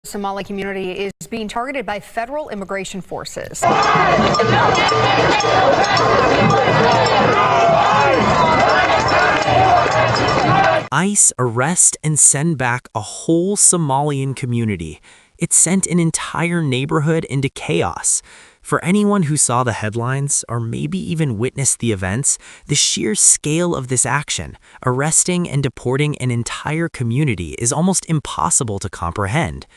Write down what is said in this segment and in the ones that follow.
Somali community is being targeted by federal immigration forces. ICE arrest and send back a whole Somalian community. It sent an entire neighborhood into chaos. For anyone who saw the headlines, or maybe even witnessed the events, the sheer scale of this action, arresting and deporting an entire community, is almost impossible to comprehend.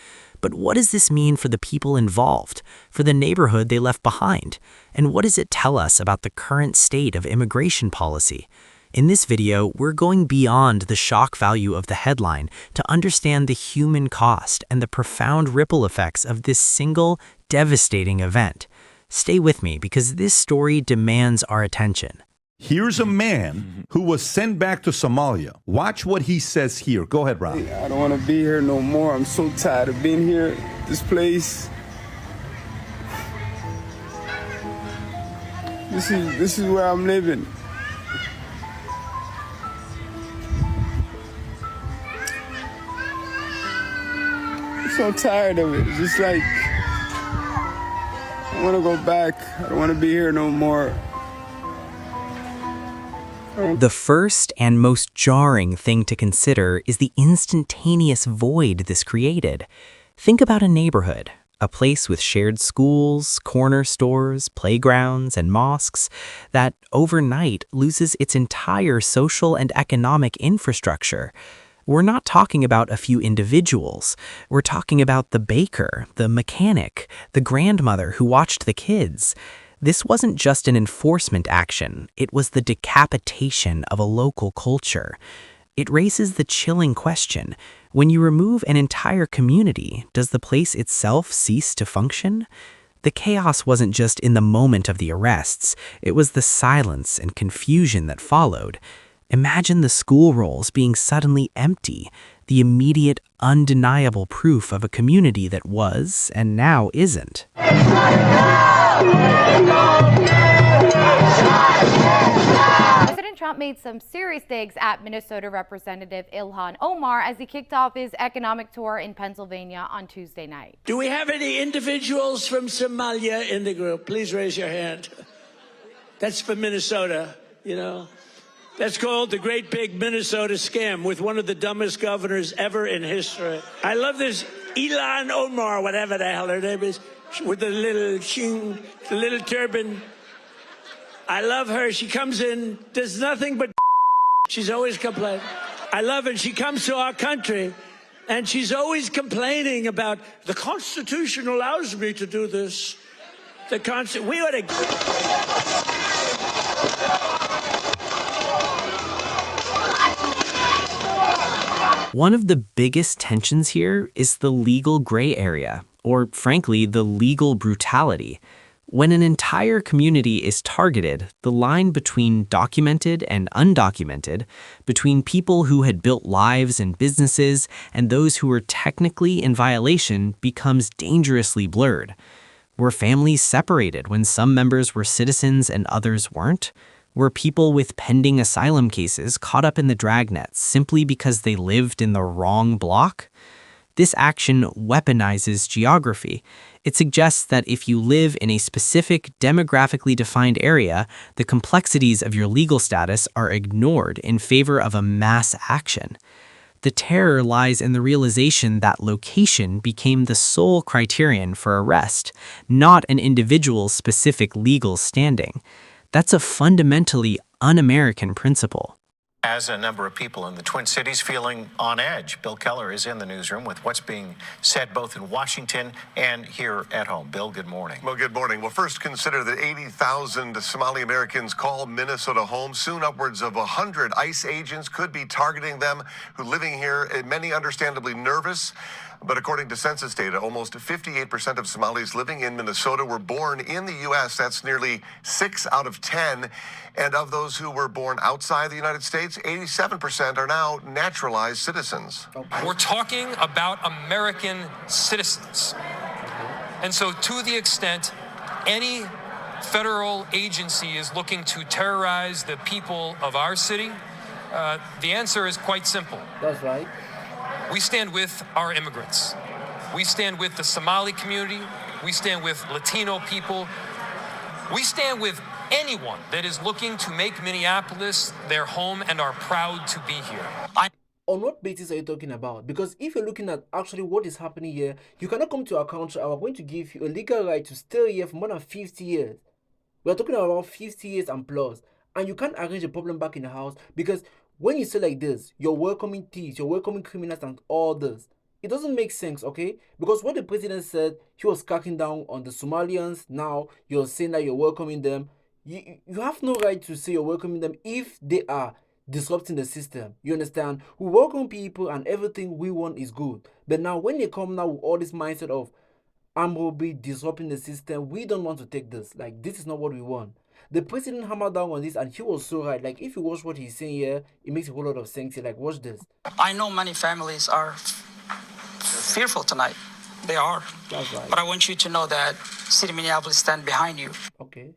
But what does this mean for the people involved, for the neighborhood they left behind? And what does it tell us about the current state of immigration policy? In this video, we're going beyond the shock value of the headline to understand the human cost and the profound ripple effects of this single, devastating event. Stay with me because this story demands our attention. Here's a man who was sent back to Somalia. Watch what he says here. Go ahead, Rob. I don't want to be here no more. I'm so tired of being here, this place. This is where I'm living. I'm so tired of it. It's just like, I want to go back. I don't want to be here no more. The first and most jarring thing to consider is the instantaneous void this created. Think about a neighborhood, a place with shared schools, corner stores, playgrounds, and mosques that overnight loses its entire social and economic infrastructure. We're not talking about a few individuals. We're talking about the baker, the mechanic, the grandmother who watched the kids. This wasn't just an enforcement action, it was the decapitation of a local culture. It raises the chilling question, when you remove an entire community, does the place itself cease to function? The chaos wasn't just in the moment of the arrests, it was the silence and confusion that followed. Imagine the school rolls being suddenly empty, the immediate, undeniable proof of a community that was, and now isn't. President Trump made some serious digs at Minnesota Representative Ilhan Omar as he kicked off his economic tour in Pennsylvania on Tuesday night. Do we have any individuals from Somalia in the group? Please raise your hand. That's for Minnesota, you know. That's called the Great Big Minnesota Scam with one of the dumbest governors ever in history. I love this Ilhan Omar, whatever the hell her name is, with the little turban. I love her. She comes in, does nothing but she's always complaining. I love it. She comes to our country, and she's always complaining about the Constitution allows me to do this. We ought to... One of the biggest tensions here is the legal gray area, or frankly, the legal brutality. When an entire community is targeted, the line between documented and undocumented, between people who had built lives and businesses and those who were technically in violation, becomes dangerously blurred. Were families separated when some members were citizens and others weren't? Were people with pending asylum cases caught up in the dragnets simply because they lived in the wrong block? This action weaponizes geography. It suggests that if you live in a specific demographically defined area, the complexities of your legal status are ignored in favor of a mass action. The terror lies in the realization that location became the sole criterion for arrest, not an individual's specific legal standing. That's a fundamentally un-American principle. As a number of people in the Twin Cities feeling on edge, Bill Keller is in the newsroom with what's being said both in Washington and here at home. Bill, good morning. Well, good morning. Well, first consider that 80,000 Somali Americans call Minnesota home. Soon upwards of 100 ICE agents could be targeting them who are living here, many understandably nervous. But according to census data, almost 58% of Somalis living in Minnesota were born in the U.S. That's nearly 6 out of 10. And of those who were born outside the United States, 87% are now naturalized citizens. We're talking about American citizens. And so to the extent any federal agency is looking to terrorize the people of our city, the answer is quite simple. That's right. We stand with our immigrants. We stand with the Somali community. We stand with Latino people. We stand with anyone that is looking to make Minneapolis their home and are proud to be here. On what basis are you talking about? Because if you're looking at actually what is happening here, you cannot come to our country and we're going to give you a legal right to stay here for more than 50 years. We're talking about 50 years and plus. And you can't arrange a problem back in the house because when you say like this, you're welcoming thieves, you're welcoming criminals and all this. It doesn't make sense, okay? Because what the president said, he was cracking down on the Somalians. Now you're saying that you're welcoming them. You have no right to say you're welcoming them if they are disrupting the system. You understand? We welcome people and everything we want is good. But now when they come now with all this mindset of armed robbery, disrupting the system, we don't want to take this. Like, this is not what we want. The president hammered down on this and he was so right. Like, if you watch what he's saying here, it makes a whole lot of sense here. Like, watch this. I know many families are fearful tonight. They are. That's right. But I want you to know that City of Minneapolis stand behind you. Okay.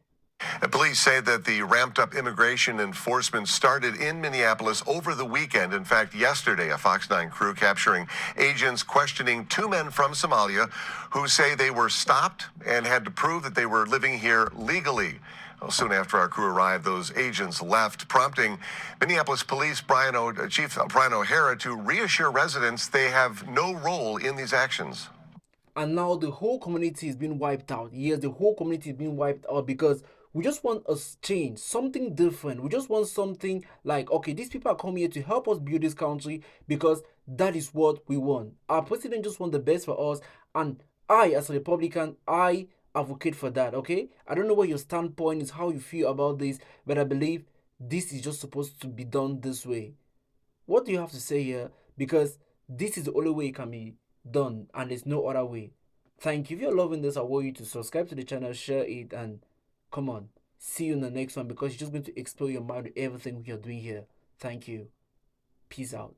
And police say that the ramped-up immigration enforcement started in Minneapolis over the weekend. In fact, yesterday, a Fox 9 crew capturing agents questioning 2 men from Somalia who say they were stopped and had to prove that they were living here legally. Well, soon after our crew arrived, those agents left, prompting Minneapolis Police Chief Brian O'Hara to reassure residents they have no role in these actions. And now the whole community is being wiped out. Yes, the whole community is being wiped out because we just want a change, something different. We just want something like, okay, these people are coming here to help us build this country because that is what we want. Our president just wants the best for us. And I, as a Republican, I advocate for that, okay? I don't know what your standpoint is, how you feel about this, but I believe this is just supposed to be done this way. What do you have to say here? Because this is the only way it can be done and there's no other way. Thank you. If you're loving this, I want you to subscribe to the channel, share it, and come on, see you in the next one because you're just going to explore your mind with everything we are doing here. Thank you. Peace out.